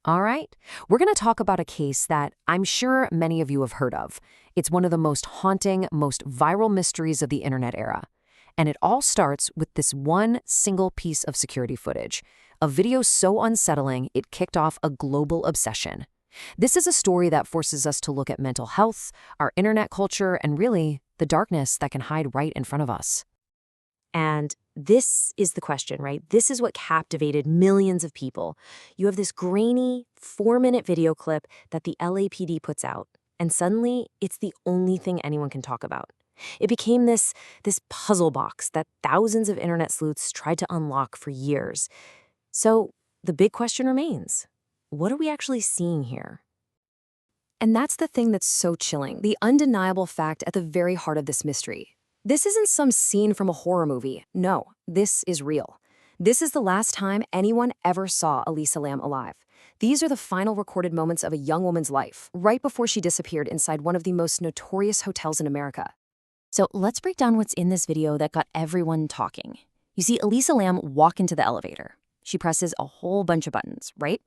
All right, we're going to talk about a case that I'm sure many of you have heard of. It's one of the most haunting, most viral mysteries of the internet era. And it all starts with this one single piece of security footage, a video so unsettling it kicked off a global obsession. This is a story that forces us to look at mental health, our internet culture, and really, the darkness that can hide right in front of us. And this is the question, right? This is what captivated millions of people. You have this grainy 4-minute video clip that the LAPD puts out, and suddenly it's the only thing anyone can talk about. It became this puzzle box that thousands of internet sleuths tried to unlock for years. So the big question remains, what are we actually seeing here? And that's the thing that's so chilling, the undeniable fact at the very heart of this mystery. This isn't some scene from a horror movie. No, this is real. This is the last time anyone ever saw Elisa Lam alive. These are the final recorded moments of a young woman's life, right before she disappeared inside one of the most notorious hotels in America. So let's break down what's in this video that got everyone talking. You see Elisa Lam walk into the elevator. She presses a whole bunch of buttons, right?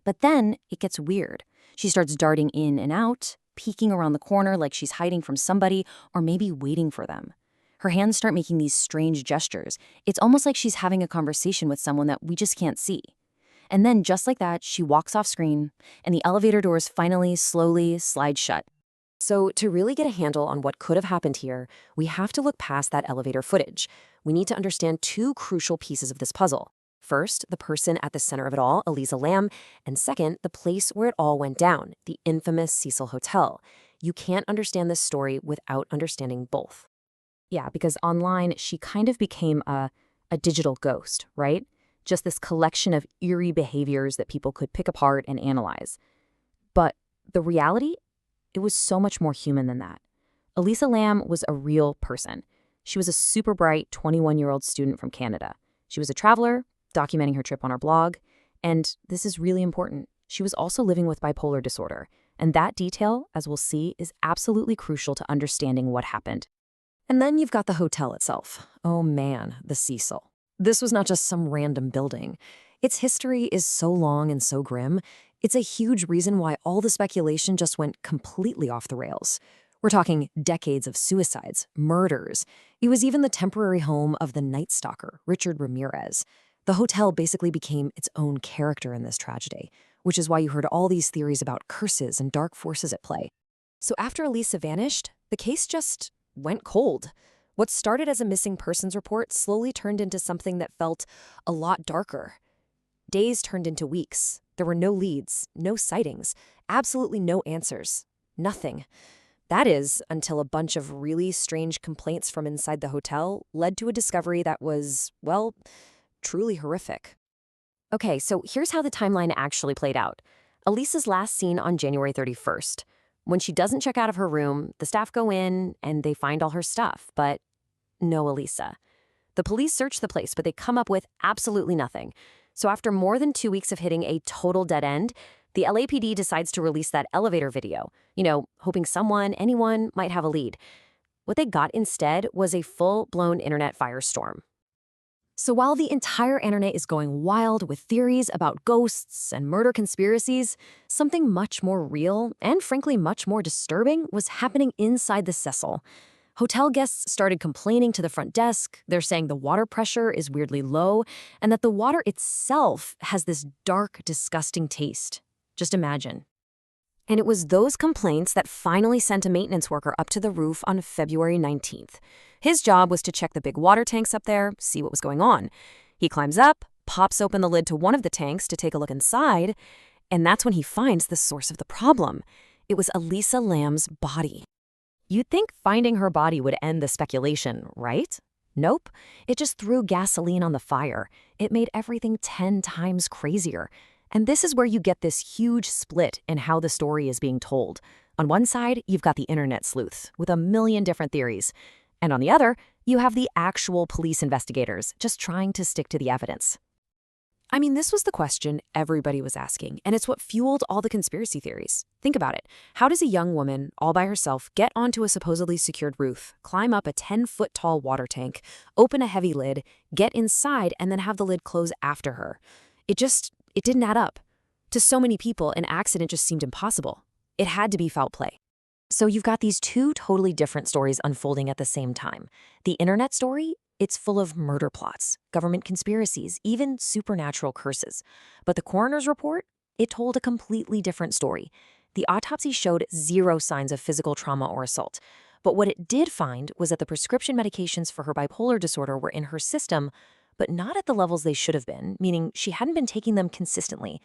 But then it gets weird. She starts darting in and out, peeking around the corner like she's hiding from somebody or maybe waiting for them. Her hands start making these strange gestures. It's almost like she's having a conversation with someone that we just can't see. And then just like that, she walks off screen, and the elevator doors finally, slowly slide shut. So to really get a handle on what could have happened here, we have to look past that elevator footage. We need to understand two crucial pieces of this puzzle. First, the person at the center of it all, Elisa Lam, and second, the place where it all went down, the infamous Cecil Hotel. You can't understand this story without understanding both. Yeah, because online, she kind of became a digital ghost, right? Just this collection of eerie behaviors that people could pick apart and analyze. But the reality, it was so much more human than that. Elisa Lam was a real person. She was a super bright 21-year-old student from Canada. She was a traveler, documenting her trip on her blog. And this is really important. She was also living with bipolar disorder. And that detail, as we'll see, is absolutely crucial to understanding what happened. And then you've got the hotel itself. Oh man, the Cecil. This was not just some random building. Its history is so long and so grim. It's a huge reason why all the speculation just went completely off the rails. We're talking decades of suicides, murders. It was even the temporary home of the Night Stalker, Richard Ramirez. The hotel basically became its own character in this tragedy, which is why you heard all these theories about curses and dark forces at play. So after Elisa vanished, the case just went cold. What started as a missing persons report slowly turned into something that felt a lot darker. Days turned into weeks. There were no leads, no sightings, absolutely no answers. Nothing. That is, until a bunch of really strange complaints from inside the hotel led to a discovery that was, well, truly horrific. Okay, so here's how the timeline actually played out. Elisa's last seen on January 31st. When she doesn't check out of her room, the staff go in and they find all her stuff, but no Elisa. The police search the place, but they come up with absolutely nothing. So after more than 2 weeks of hitting a total dead end, the LAPD decides to release that elevator video, hoping someone, anyone, might have a lead. What they got instead was a full-blown internet firestorm. So while the entire internet is going wild with theories about ghosts and murder conspiracies, something much more real and frankly much more disturbing was happening inside the Cecil. Hotel guests started complaining to the front desk. They're saying the water pressure is weirdly low and that the water itself has this dark, disgusting taste. Just imagine. And it was those complaints that finally sent a maintenance worker up to the roof on February 19th. His job was to check the big water tanks up there, see what was going on. He climbs up, pops open the lid to one of the tanks to take a look inside, and that's when he finds the source of the problem. It was Elisa Lam's body. You'd think finding her body would end the speculation, right? Nope. It just threw gasoline on the fire. It made everything 10 times crazier. And this is where you get this huge split in how the story is being told. On one side, you've got the internet sleuths with a million different theories. And on the other, you have the actual police investigators just trying to stick to the evidence. I mean, this was the question everybody was asking, and it's what fueled all the conspiracy theories. Think about it. How does a young woman, all by herself, get onto a supposedly secured roof, climb up a 10-foot-tall water tank, open a heavy lid, get inside, and then have the lid close after her? It didn't add up. To so many people, an accident just seemed impossible. It had to be foul play. So you've got these two totally different stories unfolding at the same time. The internet story, it's full of murder plots, government conspiracies, even supernatural curses. But the coroner's report, it told a completely different story. The autopsy showed zero signs of physical trauma or assault. But what it did find was that the prescription medications for her bipolar disorder were in her system, but not at the levels they should have been, meaning she hadn't been taking them consistently.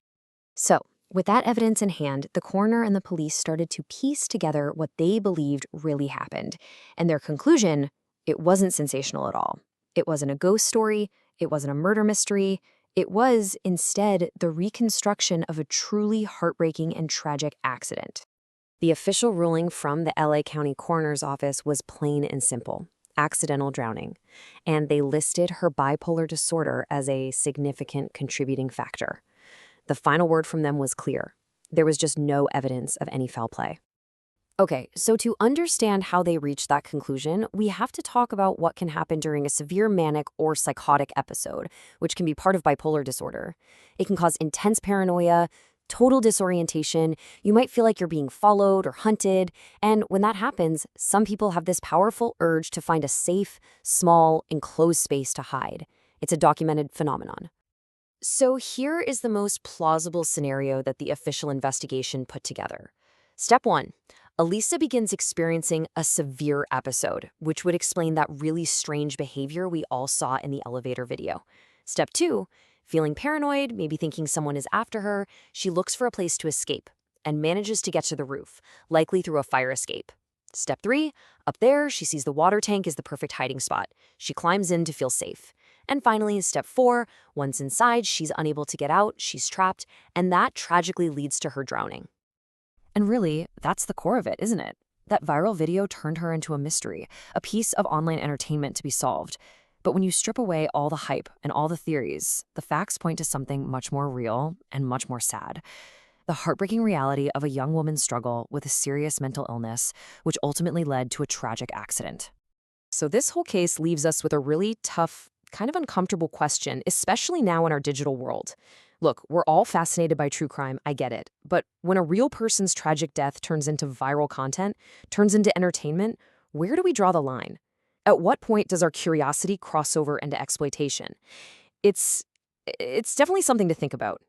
So, with that evidence in hand, the coroner and the police started to piece together what they believed really happened. And their conclusion, it wasn't sensational at all. It wasn't a ghost story. It wasn't a murder mystery. It was, instead, the reconstruction of a truly heartbreaking and tragic accident. The official ruling from the LA County Coroner's Office was plain and simple: accidental drowning. And they listed her bipolar disorder as a significant contributing factor. The final word from them was clear. There was just no evidence of any foul play. Okay, so to understand how they reached that conclusion, we have to talk about what can happen during a severe manic or psychotic episode, which can be part of bipolar disorder. It can cause intense paranoia, total disorientation. You might feel like you're being followed or hunted. And when that happens, some people have this powerful urge to find a safe, small, enclosed space to hide. It's a documented phenomenon. So here is the most plausible scenario that the official investigation put together. Step 1. Elisa begins experiencing a severe episode, which would explain that really strange behavior we all saw in the elevator video. Step 2. Feeling paranoid, maybe thinking someone is after her, she looks for a place to escape and manages to get to the roof, likely through a fire escape. Step 3. Up there, she sees the water tank is the perfect hiding spot. She climbs in to feel safe. And finally, step 4, once inside, she's unable to get out, she's trapped, and that tragically leads to her drowning. And really, that's the core of it, isn't it? That viral video turned her into a mystery, a piece of online entertainment to be solved. But when you strip away all the hype and all the theories, the facts point to something much more real and much more sad. The heartbreaking reality of a young woman's struggle with a serious mental illness, which ultimately led to a tragic accident. So this whole case leaves us with a really tough, kind of uncomfortable question, especially now in our digital world. Look, we're all fascinated by true crime, I get it. But when a real person's tragic death turns into viral content, turns into entertainment, where do we draw the line? At what point does our curiosity cross over into exploitation? It's definitely something to think about.